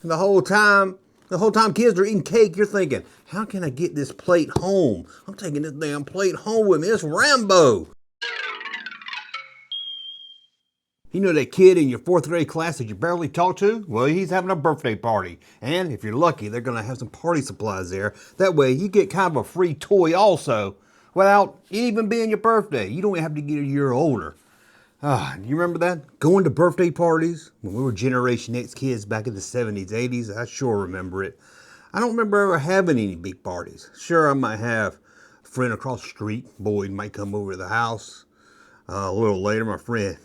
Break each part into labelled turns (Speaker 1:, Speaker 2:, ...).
Speaker 1: And the whole time kids are eating cake, you're thinking, how can I get this plate home? I'm taking this damn plate home with me. It's Rambo. You know that kid in your fourth grade class that you barely talk to? Well, he's having a birthday party. And if you're lucky, they're going to have some party supplies there. That way, you get kind of a free toy also without even being your birthday. You don't have to get a year older. You remember that? Going to birthday parties when we were Generation X kids back in the 70s, 80s? I sure remember it. I don't remember ever having any big parties. Sure, I might have a friend across the street. Boyd might come over to the house. A little later, my friend,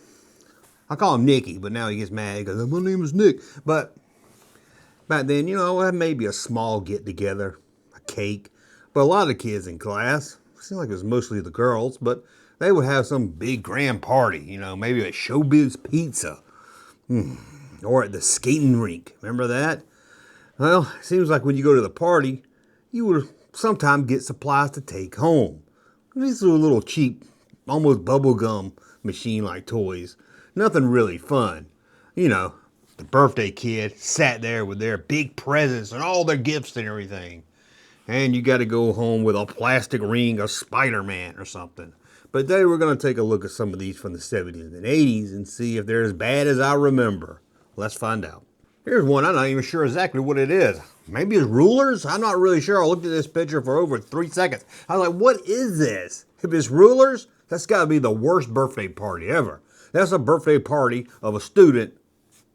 Speaker 1: I call him Nicky, but now he gets mad. He goes, my name is Nick. But back then, I had maybe a small get-together, a cake. But a lot of the kids in class, it seemed like it was mostly the girls, but they would have some big grand party, maybe at Showbiz Pizza. Or at the skating rink. Remember that? Well, it seems like when you go to the party, you would sometimes get supplies to take home. These are little cheap, almost bubblegum machine-like toys. Nothing really fun. The birthday kid sat there with their big presents and all their gifts and everything. And you got to go home with a plastic ring of Spider-Man or something. But today we're going to take a look at some of these from the 70s and 80s and see if they're as bad as I remember. Let's find out. Here's one, I'm not even sure exactly what it is. Maybe it's rulers? I'm not really sure. I looked at this picture for over 3 seconds. I was like, what is this? If it's rulers, that's got to be the worst birthday party ever. That's a birthday party of a student.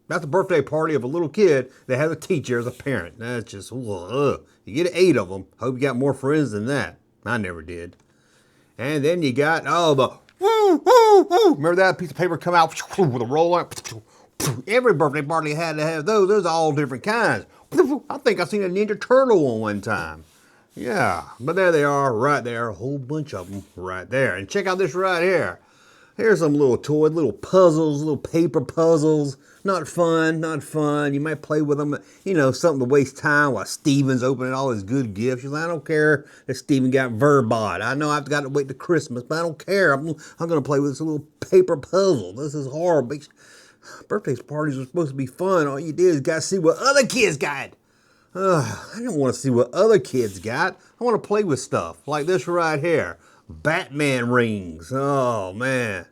Speaker 1: That's a birthday party of a little kid that has a teacher as a parent. That's just, ugh. You get 8 of them. Hope you got more friends than that. I never did. And then you got, the woo, woo, woo. Remember that piece of paper come out with a roller? Every birthday party had to have those. Those are all different kinds. I think I seen a Ninja Turtle one time. Yeah, but there they are right there. A whole bunch of them right there. And check out this right here. Here's some little toys, little puzzles, little paper puzzles. Not fun, not fun. You might play with them, something to waste time while Steven's opening all his good gifts. You're like, I don't care that Steven got Verbot. I know I've got to wait to Christmas, but I don't care. I'm going to play with this little paper puzzle. This is horrible. Birthday parties are supposed to be fun. All you did is got to see what other kids got. I don't want to see what other kids got. I want to play with stuff like this right here. Batman rings. Oh, man.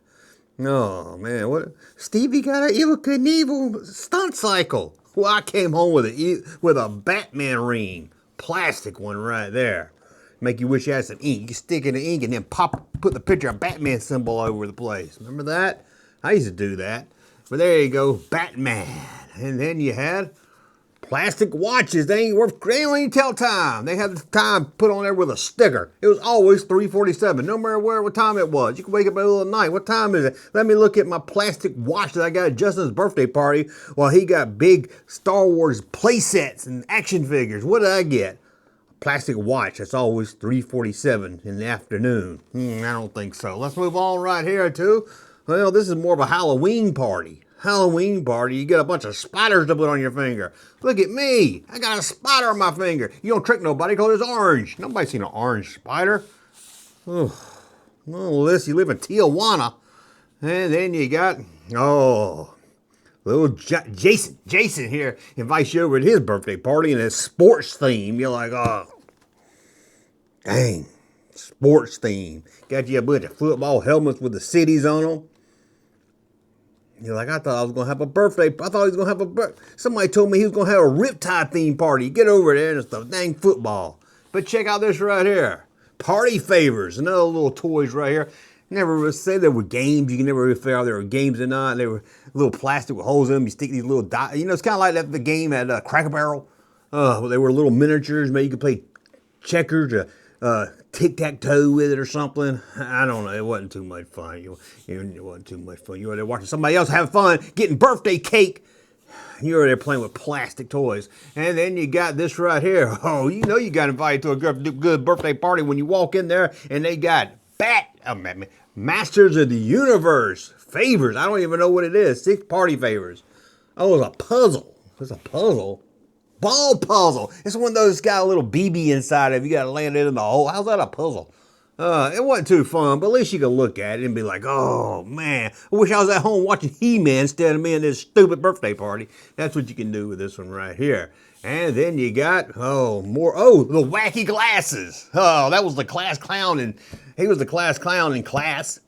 Speaker 1: What? Stevie got an Evel Knievel stunt cycle. Well, I came home with a Batman ring. Plastic one right there. Make you wish you had some ink. You can stick in the ink and then put the picture of Batman symbol over the place. Remember that? I used to do that. But there you go, Batman. And then you had plastic watches. They don't even tell time. They had the time put on there with a sticker. It was always 3:47, no matter what time it was. You can wake up in the middle of the night. What time is it? Let me look at my plastic watch that I got at Justin's birthday party while he got big Star Wars play sets and action figures. What did I get? A plastic watch. That's always 3:47 in the afternoon. I don't think so. Let's move on right here too. Well, this is more of a Halloween party. Halloween party, you get a bunch of spiders to put on your finger. Look at me. I got a spider on my finger. You don't trick nobody because it's orange. Nobody's seen an orange spider. Oh, well, this, you live in Tijuana. And then you got, little Jason. Jason here invites you over to his birthday party in a sports theme. You're like, dang, sports theme. Got you a bunch of football helmets with the cities on them. You're like, I thought I was going to have a birthday. I thought he was going to have a birthday. Somebody told me he was going to have a Riptide theme party. Get over there and it's the dang football. But check out this right here. Party favors. Another little toys right here. Never say there were games. You can never really figure out if there were games or not. They were little plastic with holes in them. You stick these little dots. It's kind of like the game at Cracker Barrel. They were little miniatures. Maybe you could play checkers or tic-tac-toe with it or something. I don't know. It wasn't too much fun. It wasn't too much fun. You were there watching somebody else have fun, getting birthday cake. You were there playing with plastic toys. And then you got this right here. Oh, you got invited to a good birthday party when you walk in there and they got Masters of the Universe favors. I don't even know what it is. 6 party favors. Oh, it's a puzzle. It's a puzzle. Ball puzzle. It's one of those that's got a little BB inside of it. You got to land it in the hole. How's that a puzzle? It wasn't too fun, but at least you could look at it and be like, oh man, I wish I was at home watching He-Man instead of me in this stupid birthday party. That's what you can do with this one right here. And then you got, the wacky glasses. Oh, that was the class clown, and he was the class clown in class.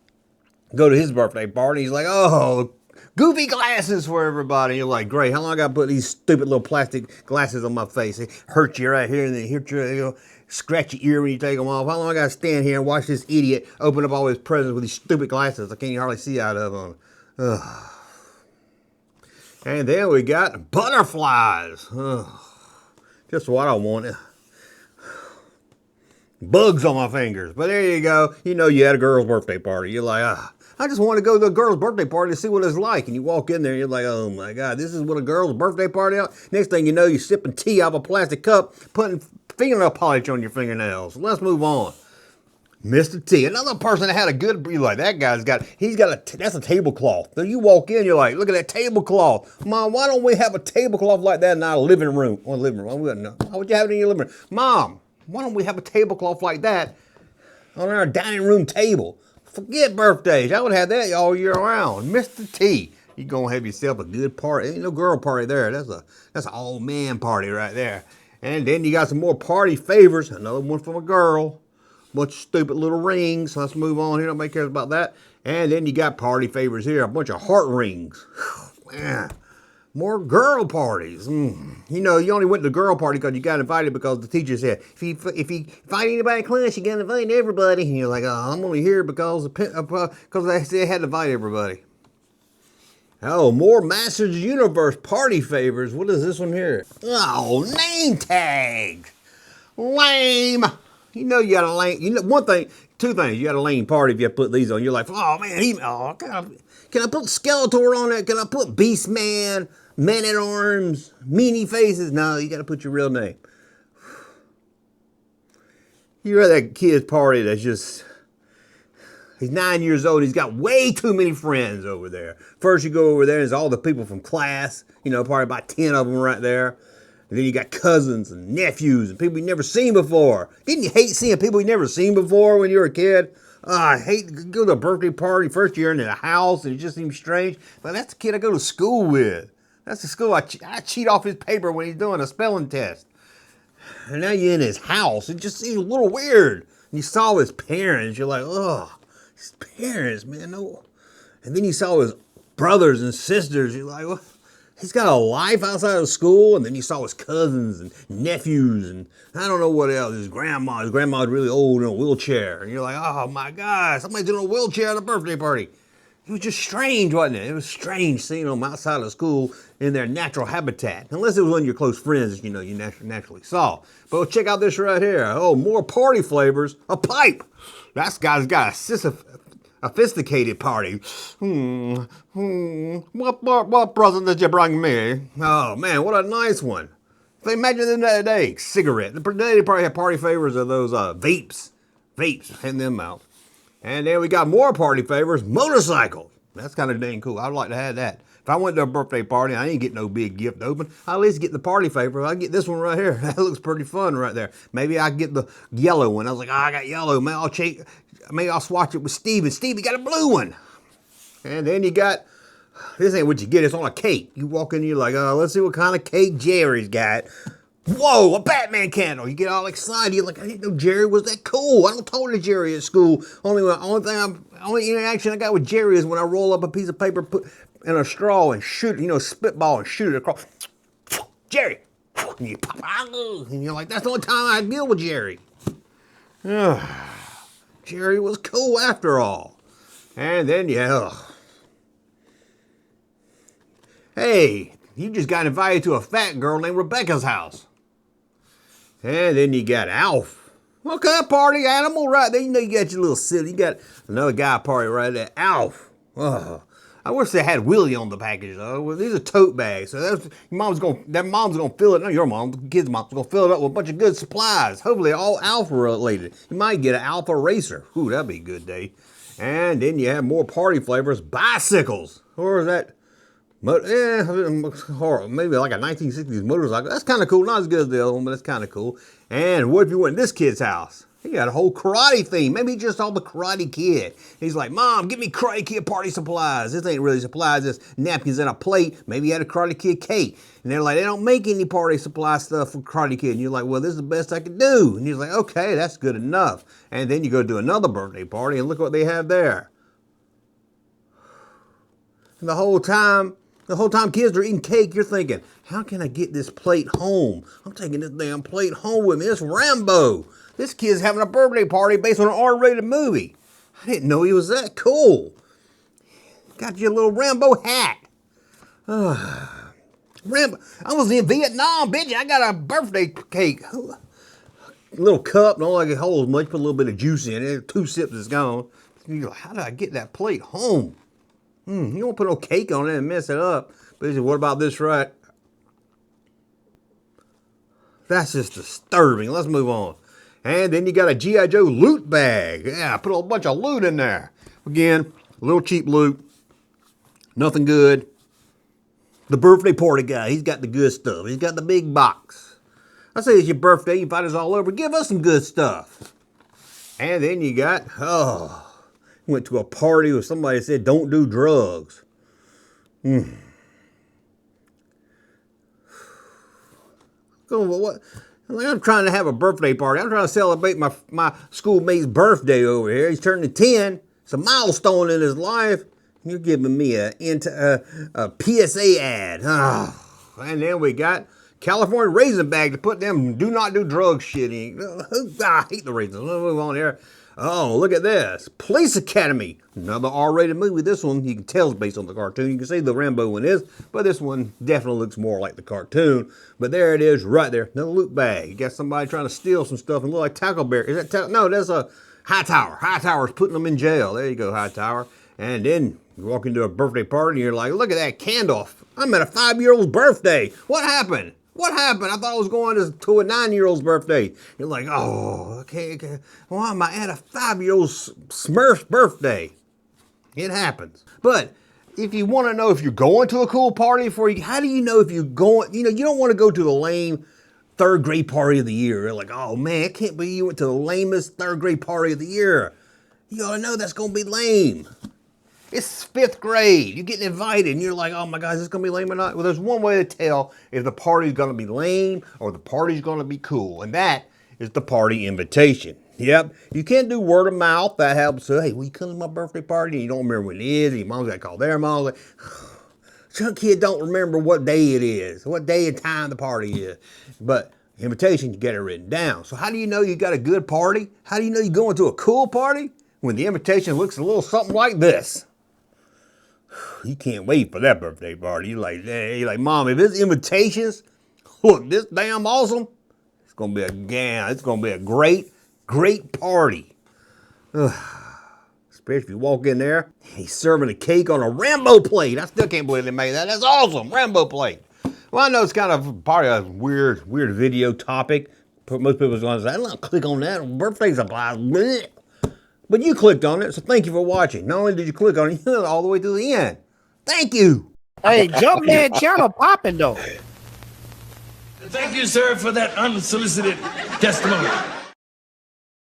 Speaker 1: Go to his birthday party, he's like, oh, goofy glasses for everybody. You're like, great, how long I gotta put these stupid little plastic glasses on my face? It hurts you right here, and then hurt you, scratch your ear when you take them off. How long I gotta stand here and watch this idiot open up all his presents with these stupid glasses I can't hardly see out of them? Ugh. And then we got butterflies. Ugh. Just what I wanted. Bugs on my fingers. But there you go. You know you had a girl's birthday party. You're like, I just want to go to a girl's birthday party to see what it's like. And you walk in there and you're like, oh my God, this is what a girl's birthday party is? Next thing you know, you're sipping tea out of a plastic cup, putting fingernail polish on your fingernails. Let's move on. Mr. T, another person that had a good, you're like, that guy's got, that's a tablecloth. So you walk in, you're like, look at that tablecloth. Mom, why don't we have a tablecloth like that in our living room? Or living room, why would you have it in your living room? Mom, why don't we have a tablecloth like that on our dining room table? Forget birthdays. I would have that all year round. Mr. T, you're going to have yourself a good party. Ain't no girl party there. That's an all man party right there. And then you got some more party favors. Another one from a girl. Bunch of stupid little rings. Let's move on here. Nobody cares about that. And then you got party favors here. A bunch of heart rings. Man, more girl parties. You know, you only went to the girl party because you got invited because the teacher said, if you invite anybody in class, you got to invite everybody. And you're like, oh, I'm only here because they said I had to invite everybody. Oh, more Masters of the Universe party favors. What is this one here? Oh, name tags. Lame. You know you got a lame, two things. You got a lame party if you put these on. You're like, oh man, can I put Skeletor on it? Can I put Beast Man, Man at Arms, Meanie Faces? No, you got to put your real name. You're at that kid's party that's just, he's 9 years old. He's got way too many friends over there. First you go over there, there's all the people from class, probably about 10 of them right there. And then you got cousins and nephews and people you never seen before. Didn't you hate seeing people you never seen before when you were a kid? I hate to go to a birthday party first year in a house and it just seems strange. But that's the kid I go to school with. That's the school I cheat off his paper when he's doing a spelling test. And now you're in his house. It just seems a little weird. And you saw his parents. You're like, oh, his parents, man. No. And then you saw his brothers and sisters. You're like, what? He's got a life outside of school, and then you saw his cousins and nephews, and I don't know what else. His grandma's really old in a wheelchair, and you're like, oh my God, somebody's in a wheelchair at a birthday party. It was just strange, wasn't it? It was strange seeing them outside of school in their natural habitat, unless it was one of your close friends, you naturally saw. But check out this right here. Oh, more party flavors. A pipe. That guy's got a sophisticated party. What present did you bring me? Oh man, what a nice one. Imagine them that day. Cigarette. They probably have party favors of those vapes. Hand them out. And then we got more party favors. Motorcycles. That's kind of dang cool. I'd like to have that. If I went to a birthday party, I ain't get no big gift to open. I at least get the party favor. I get this one right here. That looks pretty fun right there. Maybe I get the yellow one. I was like, oh, I got yellow. Maybe I'll swatch it with Steve. And Steve, you got a blue one. And then you got, this ain't what you get. It's on a cake. You walk in and you're like, oh, let's see what kind of cake Jerry's got. Whoa, a Batman candle. You get all excited. You're like, I didn't know Jerry was that cool. I don't talk to Jerry at school. Only interaction I got with Jerry is when I roll up a piece of paper, put in a straw and shoot, spitball and shoot it across. Jerry. And you pop out. And you're like, that's the only time I deal with Jerry. Jerry was cool after all. And then, hey, you just got invited to a fat girl named Rebecca's house. And then you got Alf. What kind of party animal right there? You got your little city. You got another guy party right there. Alf. Oh, I wish they had Willie on the package though. Well, these are tote bags. So that mom's gonna fill it. No, your mom, the kid's mom's gonna fill it up with a bunch of good supplies. Hopefully all Alpha related. You might get an Alpha Racer. Ooh, that'd be a good day. And then you have more party flavors. Bicycles. Or is that? Maybe like a 1960s motorcycle. That's kind of cool. Not as good as the other one, but it's kind of cool. And what if you went to this kid's house? He got a whole karate theme. Maybe he just saw the Karate Kid. He's like, Mom, give me Karate Kid party supplies. This ain't really supplies, it's napkins and a plate. Maybe he had a Karate Kid cake. And they're like, they don't make any party supply stuff for Karate Kid. And you're like, well, this is the best I can do. And he's like, okay, that's good enough. And then you go to another birthday party and look what they have there. And the whole time kids are eating cake, you're thinking, how can I get this plate home? I'm taking this damn plate home with me. It's Rambo. This kid's having a birthday party based on an R-rated movie. I didn't know he was that cool. Got you a little Rambo hat. Rambo. I was in Vietnam, bitch. I got a birthday cake. A little cup, don't like it holds much. Put a little bit of juice in it. 2 sips is gone. You go, how did I get that plate home? You don't put no cake on it and mess it up. But he said, what about this right? That's just disturbing. Let's move on. And then you got a G.I. Joe loot bag. Yeah, put a bunch of loot in there. Again, a little cheap loot. Nothing good. The birthday party guy, he's got the good stuff. He's got the big box. I say it's your birthday, you invite us all over. Give us some good stuff. And then you got, went to a party where somebody said, don't do drugs. What? I'm trying to have a birthday party. I'm trying to celebrate my schoolmate's birthday over here. He's turning 10. It's a milestone in his life. You're giving me a PSA ad. And then we got California raisin bag to put them do not do drugs shit in. I hate the raisins. Let's move on here. Oh, look at this. Police Academy. Another R-rated movie. This one, you can tell is based on the cartoon. You can see the Rambo one is, but this one definitely looks more like the cartoon. But there it is right there. Another loot bag. You got somebody trying to steal some stuff and look like Taco Bear. Is that no, that's a Hightower. Hightower's putting them in jail. There you go, Hightower. And then you walk into a birthday party and you're like, look at that candle. I'm at a 5-year-old's birthday. What happened? What happened? I thought I was going to a 9-year-old's birthday. You're like, oh, okay. Why am I at a 5-year-old Smurf's birthday? It happens. But if you want to know if you're going to a cool party how do you know if you're going, you don't want to go to the lame 3rd grade party of the year. You're like, oh man, it can't be you went to the lamest 3rd grade party of the year. You ought to know that's going to be lame. It's 5th grade. You're getting invited and you're like, oh my God, is this going to be lame or not? Well, there's one way to tell if the party's going to be lame or the party's going to be cool. And that is the party invitation. Yep. You can't do word of mouth. That helps. So, hey, will you come to my birthday party? And you don't remember when it is. And your mom's got to call their mom. Like, some kid don't remember what day it is, what day and time the party is. But invitation, you get it written down. So how do you know you got a good party? How do you know you're going to a cool party? When the invitation looks a little something like this. You can't wait for that birthday party. You're like, Mom, if it's invitations look this damn awesome, it's gonna be a great, great party. Especially if you walk in there, he's serving a cake on a Rambo plate. I still can't believe they made that. That's awesome, Rambo plate. Well, I know it's kind of probably a weird video topic. Most people are going to say, I don't click on that. Birthday supplies. Bleh. But you clicked on it, so thank you for watching. Not only did you click on it, you all the way to the end. Thank you.
Speaker 2: Hey, Junkman channel popping though.
Speaker 3: Thank you, sir, for that unsolicited testimony.